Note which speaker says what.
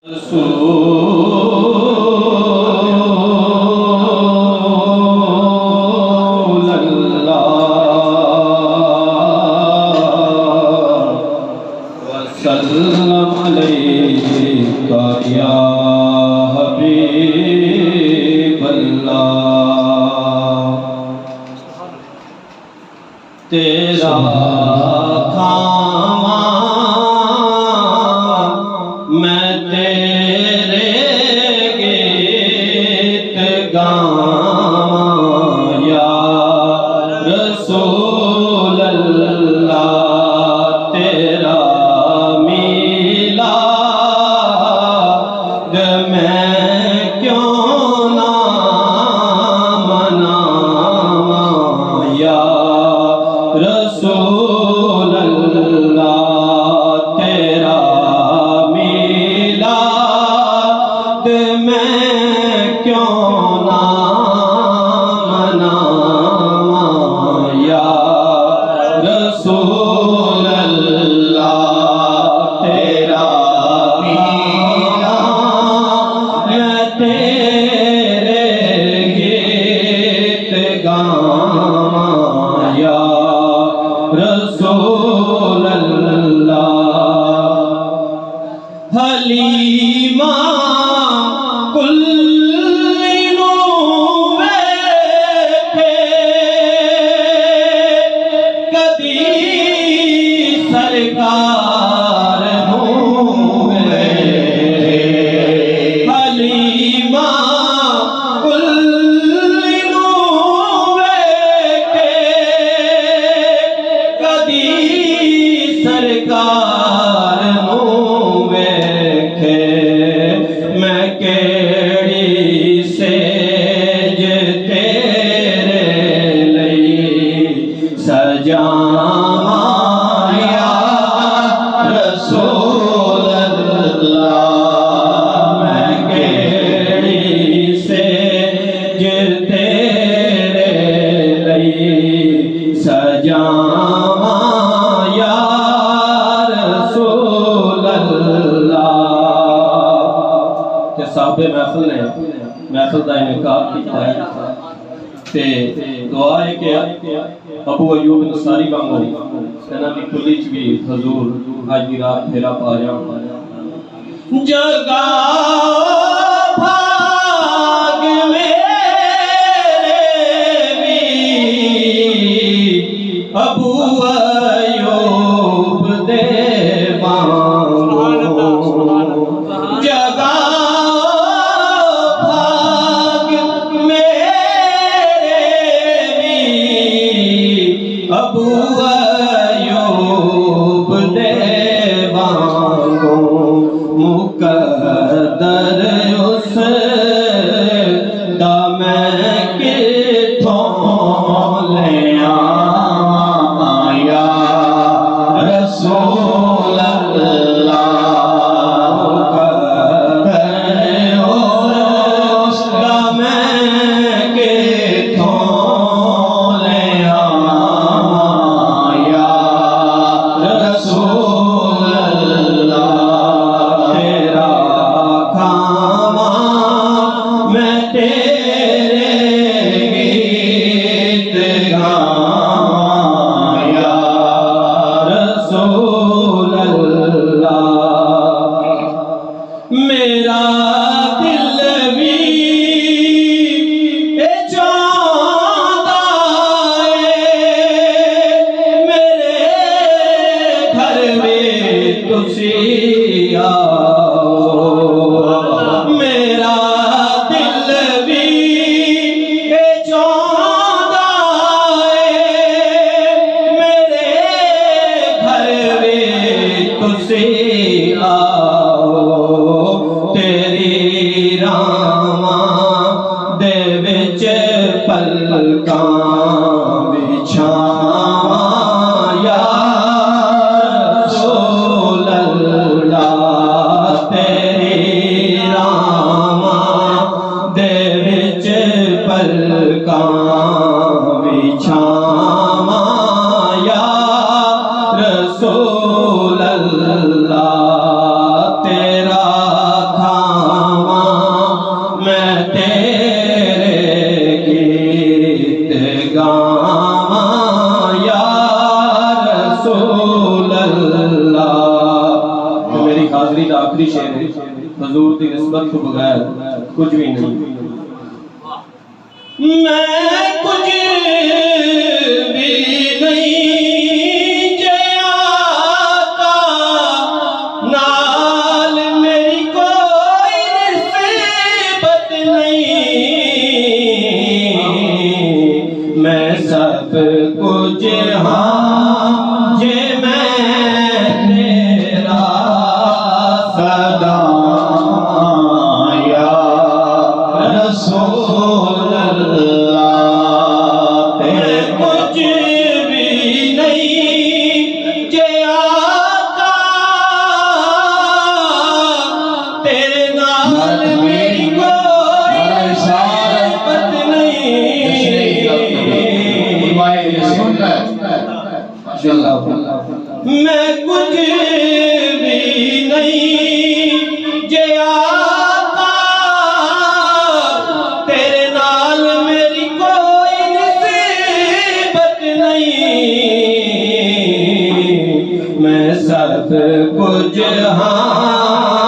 Speaker 1: رسول اللہ وسلم علیک یا حبیب اللہ تیرا کھاواں میں تیرے گیت گاواں یا رسول اللہ تیرا میلاد میں کیوں نہ مناواں یا رسول اللہ تیرا میلاد میں کیوں نہ مناواں یا رسول اللہ تیرا میلاد میں تیرے گیت گاواں یا رسول اللہ حلیمہ کلینوں بیٹھے کدی سرکار ہوئے حلیمہ کلینوں بیٹھے کدی سرکار ہوئے میں کیڑی سیج تیرے لئی سجاواں یا رسول اللہ میں کیڑی سیج تیرے لئی سجاواں یا رسول اللہ کہ صاحب محفل نے محفل دا انعقاد کیتا ہے تے دعا ہے کہ ابو ایوب انصاری وانگو انہاں دی کلی چ بھی حضور اج دی رات پھیرا پا جاؤ جگا بھاگ میرے بھی ابو ایوب دے وانگو جگا ابو ایوب دے وانگو مقدر اس دا میں کتھوں لے آواں یا رسول اللہ مقدر اس دا میں کتھوں لے آواں یا رسول اللہ تیرا کھاواں میں تیرے گیت گاواں یا رسول اللہ میرا دل بھی چاہتا ہے میرے گھر میں تسی آؤ میرا دل بھی چاہتا ہے میرے گھر میں تسی آؤ تیری حضور دی نسبت تو بغیر کچھ بھی نہیں میں کچھ بھی نہیں جے آقا نال میری کوئی نسبت نہیں میں سب کچھ ہاں جے میں تیرا صدا یا رسول اللہ تیرے کچھ بھی نہیں جے آقا تیرے نال میری کوئی نسبت نہیں میں کچھ بھی نہیں جے آقا تیرے نال میری کوئی نسبت نہیں میں سب کچھ ہاں